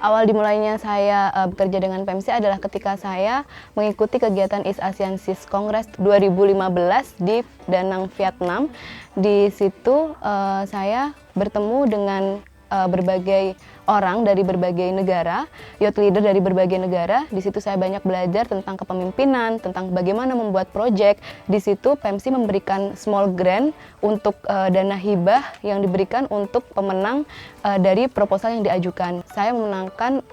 Awal dimulainya saya bekerja dengan PEMSI adalah ketika saya mengikuti kegiatan East Asian Seas Congress 2015 di Danang, Vietnam. Di situ saya bertemu dengan berbagai orang dari berbagai negara, youth leader dari berbagai negara. Di situ saya banyak belajar tentang kepemimpinan, tentang bagaimana membuat proyek. Di situ PEMSI memberikan small grant untuk dana hibah yang diberikan untuk pemenang dari proposal yang diajukan. Saya memenangkan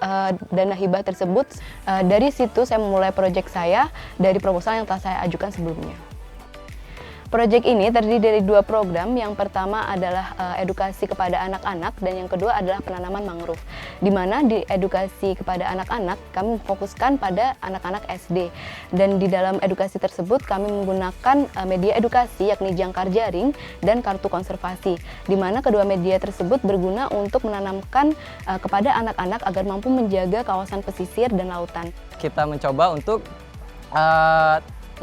dana hibah tersebut. Dari situ saya memulai proyek saya dari proposal yang telah saya ajukan sebelumnya. Proyek ini terdiri dari 2 program. Yang pertama adalah edukasi kepada anak-anak dan yang kedua adalah penanaman mangrove. Di mana di edukasi kepada anak-anak kami memfokuskan pada anak-anak SD. Dan di dalam edukasi tersebut kami menggunakan media edukasi yakni jangkar jaring dan kartu konservasi. Di mana kedua media tersebut berguna untuk menanamkan kepada anak-anak agar mampu menjaga kawasan pesisir dan lautan. Kita mencoba untuk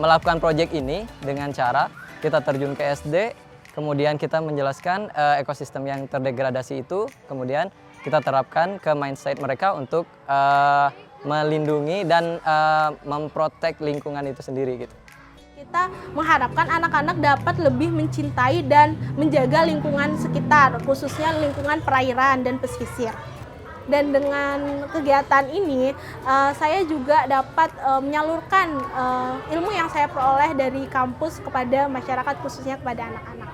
melakukan proyek ini dengan cara kita terjun ke SD, kemudian kita menjelaskan ekosistem yang terdegradasi itu, kemudian kita terapkan ke mindset mereka untuk melindungi dan memprotek lingkungan itu sendiri gitu. Kita mengharapkan anak-anak dapat lebih mencintai dan menjaga lingkungan sekitar, khususnya lingkungan perairan dan pesisir. Dan dengan kegiatan ini, saya juga dapat menyalurkan ilmu yang saya peroleh dari kampus kepada masyarakat, khususnya kepada anak-anak.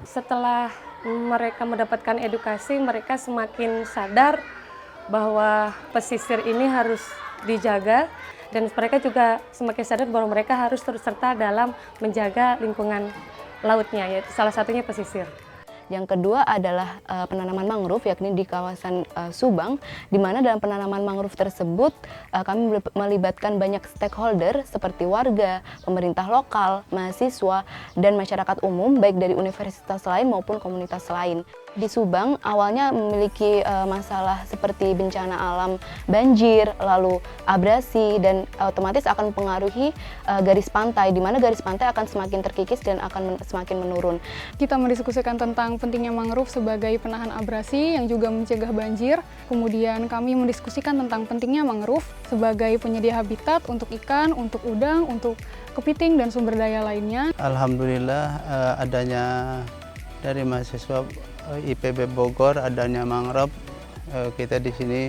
Setelah mereka mendapatkan edukasi, mereka semakin sadar bahwa pesisir ini harus dijaga, dan mereka juga semakin sadar bahwa mereka harus terus serta dalam menjaga lingkungan lautnya, yaitu salah satunya pesisir. Yang kedua adalah penanaman mangrove, yakni di kawasan Subang, di mana dalam penanaman mangrove tersebut kami melibatkan banyak stakeholder seperti warga, pemerintah lokal, mahasiswa, dan masyarakat umum, baik dari universitas lain maupun komunitas lain. Di Subang awalnya memiliki masalah seperti bencana alam, banjir, lalu abrasi, dan otomatis akan mempengaruhi garis pantai, di mana garis pantai akan semakin terkikis dan akan semakin menurun. Kita mendiskusikan tentang pentingnya mangrove sebagai penahan abrasi yang juga mencegah banjir. Kemudian kami mendiskusikan tentang pentingnya mangrove sebagai penyedia habitat untuk ikan, untuk udang, untuk kepiting, dan sumber daya lainnya. Alhamdulillah adanya dari mahasiswa IPB Bogor adanya mangrove, kita di sini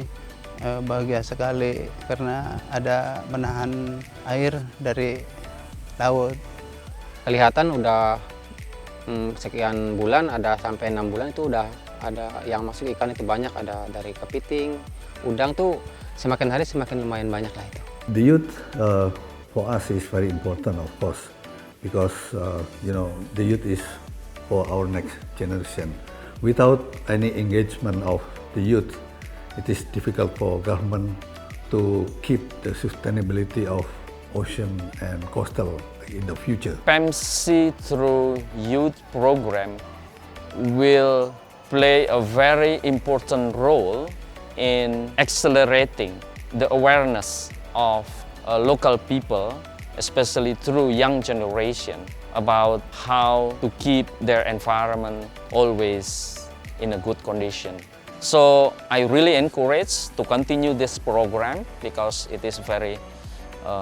bahagia sekali karena ada menahan air dari laut. Kelihatan udah sekian bulan, ada sampai 6 bulan itu udah ada yang masuk ikan itu banyak, ada dari kepiting, udang tuh semakin hari semakin lumayan banyak lah itu. The youth for us is very important, of course, because the youth is for our next generation. Without any engagement of the youth, it is difficult for government to keep the sustainability of ocean and coastal in the future. PEMSI through youth program will play a very important role in accelerating the awareness of local people, especially through young generation, about how to keep their environment always in a good condition. So I really encourage to continue this program because it is very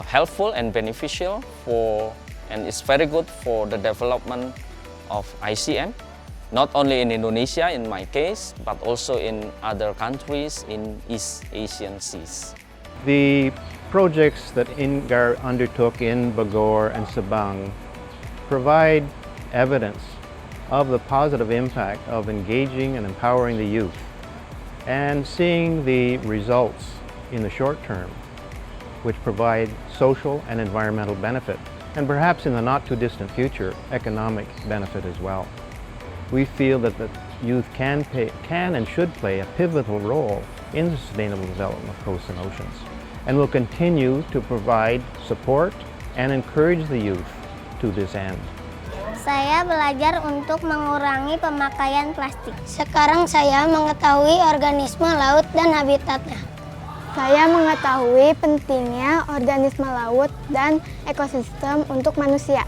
helpful and beneficial and it's very good for the development of ICM, not only in Indonesia in my case, but also in other countries in East Asian seas. The projects that INGAR undertook in Bogor and Sabang provide evidence of the positive impact of engaging and empowering the youth and seeing the results in the short term, which provide social and environmental benefit, and perhaps in the not too distant future, economic benefit as well. We feel that the youth can and should play a pivotal role in the sustainable development of coasts and oceans, and will continue to provide support and encourage the youth to this end. Saya belajar untuk mengurangi pemakaian plastik. Sekarang saya mengetahui organisme laut dan habitatnya. Saya mengetahui pentingnya organisme laut dan ekosistem untuk manusia.